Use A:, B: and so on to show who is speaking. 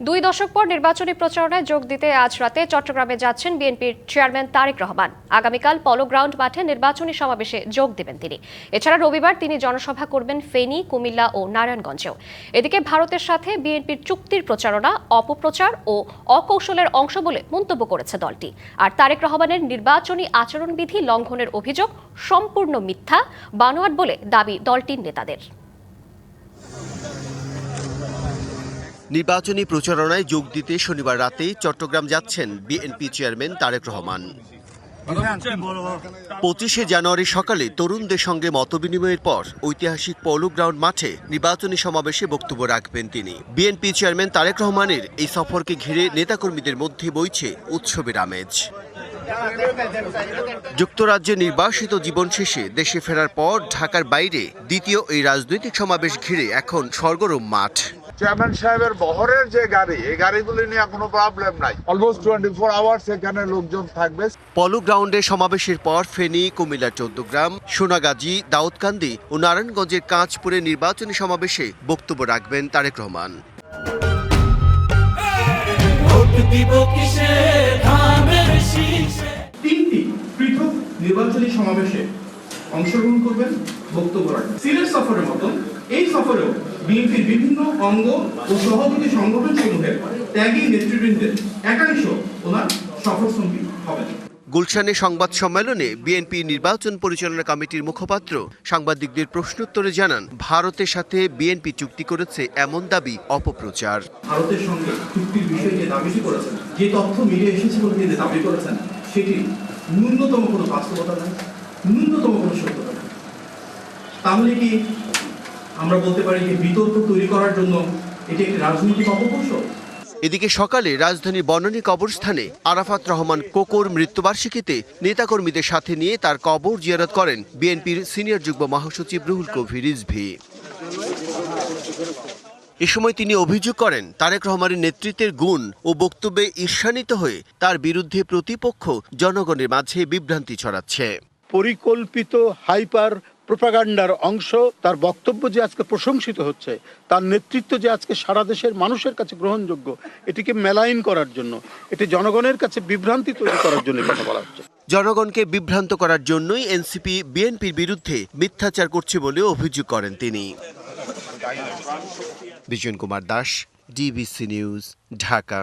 A: দুই দশক পর নির্বাচনী প্রচারণায় যোগ দিতে আজ রাতে চট্টগ্রামে যাচ্ছেন বিএনপির চেয়ারম্যান তারেক রহমান। আগামীকাল পলো গ্রাউন্ড মাঠে নির্বাচনী সমাবেশে যোগ দেবেন তিনি। এছাড়া রবিবার তিনি জনসভা করবেন ফেনী, কুমিল্লা ও নারায়ণগঞ্জেও। এদিকে ভারতের সাথে বিএনপির চুক্তির প্রচারণা অপপ্রচার ও অকৌশলের অংশ বলে মন্তব্য করেছে দলটি। আর তারেক রহমানের নির্বাচনী আচরণবিধি লঙ্ঘনের অভিযোগ সম্পূর্ণ মিথ্যা, বানোয়াট বলে দাবি দলটির নেতাদের।
B: নির্বাচনী প্রচারণায় যোগ দিতে শনিবার রাতে চট্টগ্রাম যাচ্ছেন বিএনপি চেয়ারম্যান তারেক রহমান। 25শে জানুয়ারি সকালে তরুণদের সঙ্গে মতবিনিময়ের পর ঐতিহাসিক পলো গ্রাউন্ড মাঠে নির্বাচনী সমাবেশে বক্তব্য রাখবেন তিনি। বিএনপি চেয়ারম্যান তারেক রহমানের এই সফরকে ঘিরে নেতাকর্মীদের মধ্যে বইছে উৎসবের আমেজ। যুক্তরাজ্যে নির্বাসিত জীবন শেষে দেশে ফেরার পর ঢাকার বাইরে দ্বিতীয় এই রাজনৈতিক সমাবেশ ঘিরে এখন সরগরম মাঠ।
C: চেয়ারম্যান সাহেবের বহরের যে গাড়ি, এই গাড়িগুলি নিয়ে কোনো প্রবলেম নাই। অলমোস্ট 24 আওয়ার্স এখানে লোকজন থাকবে।
B: পলো গ্রাউন্ডে সমাবেশের পর ফেনী, কুমিল্লার 14 গ্রাম, সোনাগাজী, দাউদকান্দি ও নারায়ণগঞ্জের কাঁচপুরে নির্বাচনী সমাবেশে বক্তব্য রাখবেন তারেক রহমান।
D: তিনটি পৃথক নির্বাচনী সমাবেশে অংশগ্রহণ করবেন, বক্তব্য রাখবেন। সিলেট সফরের মতন এই সফরেও বিএনপির বিভিন্ন অঙ্গ ও সহযোগী সংগঠন সমূহের ত্যাগী নেতৃবৃন্দের একাংশ ওনার সফর সঙ্গী হবেন।
B: গুলশানে সংবাদ সম্মেলনে বিএনপি নির্বাচন পরিচালনা কমিটির মুখপাত্র সাংবাদিকদের প্রশ্নোত্তরে জানান, ভারতের সাথে বিএনপি চুক্তি করেছে এমন দাবি অপপ্রচার।
D: ভারতের সঙ্গে চুক্তির বিষয়ে যে দাবিটি করেছেন, যে তথ্য মিডিয়া এসেছে বলে যে দাবি করেছেন, সেটি ন্যূনতম কোনো বাস্তবতা নেই, ন্যূনতম কোনো সত্যতা নেই। তাহলে কি আমরা বলতে পারি যে বিতর্ক তৈরি করার জন্য এটি একটি রাজনৈতিক অপকৌশল?
B: এদিকে সকালে রাজধানীর বনানী কবরস্থানে আরাফাত রহমান কোকোর মৃত্যুবার্ষিকীতে নেতাকর্মীদের সাথে নিয়ে তার কবর জিয়ারত করেন বিএনপির সিনিয়র যুগ্ম মহাসচিব রুহুল কবির রিজভী। এ সময় তিনি অভিযোগ করেন, তারেক রহমানের নেতৃত্বের গুণ ও বক্তব্যে ঈর্ষান্বিত হয়ে তার বিরুদ্ধে প্রতিপক্ষ জনগণের মাঝে বিভ্রান্তি ছড়াচ্ছে।
E: পরিকল্পিত হাইপার প্রোপাগান্ডার অংশ তার বক্তব্য যে আজকে প্রশংসিত হচ্ছে, তার নেতৃত্ব যে আজকে সারা দেশের মানুষের কাছে গ্রহণযোগ্য, এটিকে মেলাইন করার জন্য, এটি জনগণের কাছে বিভ্রান্তি তৈরি করার জন্য কথা বলা হচ্ছে।
B: জনগণকে বিভ্রান্ত করার জন্যই এনসিপি বিএনপির বিরুদ্ধে মিথ্যাচার করছে বলে অভিযোগ করেন তিনি। Bijan Kumar Das, DBC news, Dhaka.